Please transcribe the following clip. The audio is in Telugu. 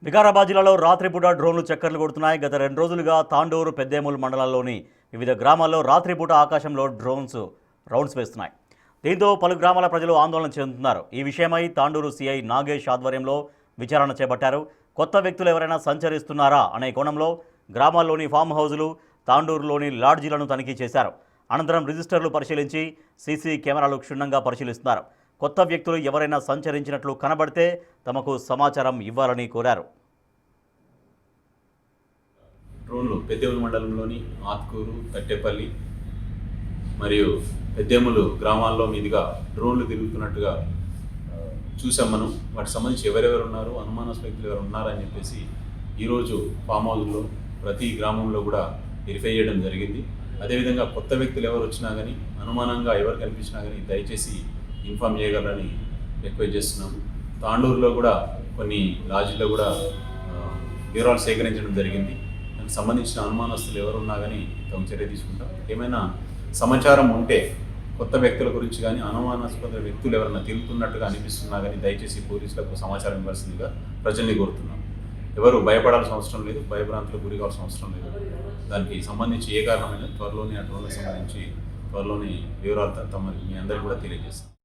వికారాబాద్ జిల్లాలో రాత్రిపూట డ్రోన్లు చక్కర్లు కొడుతున్నాయి. గత 2 రోజులుగా తాండూరు, పెద్దేముల్ మండలాల్లోని వివిధ గ్రామాల్లో రాత్రిపూట ఆకాశంలో డ్రోన్స్ రౌండ్స్ వేస్తున్నాయి. దీంతో పలు గ్రామాల ప్రజలు ఆందోళన చెందుతున్నారు. ఈ విషయమై తాండూరు సీఐ నాగేష్ ఆధ్వర్యంలో విచారణ చేపట్టారు. కొత్త వ్యక్తులు ఎవరైనా సంచరిస్తున్నారా అనే కోణంలో గ్రామాల్లోని ఫామ్ హౌజులు, తాండూరులోని లాడ్జీలను తనిఖీ చేశారు. అనంతరం రిజిస్టర్లు పరిశీలించి సీసీ కెమెరాలు క్షుణ్ణంగా పరిశీలిస్తున్నారు. కొత్త వ్యక్తులు ఎవరైనా సంచరించినట్లు కనబడితే తమకు సమాచారం ఇవ్వాలని కోరారు. డ్రోన్లు పెద్దేములు మండలంలోని ఆత్కూరు, కట్టెపల్లి మరియు పెద్దేములు గ్రామాల్లో మీదుగా డ్రోన్లు తిరుగుతున్నట్టుగా చూసాం. మనం వాటికి సంబంధించి ఎవరెవరు ఉన్నారు, అనుమానాస్పద వ్యక్తులు ఎవరు ఉన్నారని చెప్పేసి ఈరోజు ఫామ్ హౌస్లో ప్రతి గ్రామంలో కూడా వెరిఫై చేయడం జరిగింది. అదేవిధంగా కొత్త వ్యక్తులు ఎవరు వచ్చినా కానీ, అనుమానంగా ఎవరు కనిపించినా కానీ దయచేసి ఇన్ఫామ్ చేయగలరని రిక్వెస్ట్ చేస్తున్నాము. తాండూరులో కూడా కొన్ని లాడ్జీల్లో కూడా వివరాలు సేకరించడం జరిగింది. దానికి సంబంధించిన అనుమానస్తులు ఎవరున్నా కానీ తమ చర్య తీసుకుంటాం. ఏమైనా సమాచారం ఉంటే కొత్త వ్యక్తుల గురించి కానీ, అనుమానాస్పద వ్యక్తులు ఎవరైనా తిరుగుతున్నట్టుగా అనిపిస్తున్నా కానీ దయచేసి పోలీసులకు సమాచారం ఇవ్వాల్సిందిగా ప్రజల్ని కోరుతున్నాం. ఎవరు భయపడాల్సిన అవసరం లేదు, భయభ్రాంతులకు గురి కావాల్సిన అవసరం లేదు. దానికి సంబంధించి ఏ కారణమైన త్వరలోనే ఆ డ్రోన్లకు సంబంధించి త్వరలోనే వివరాలు మీ అందరికీ కూడా తెలియజేస్తాం.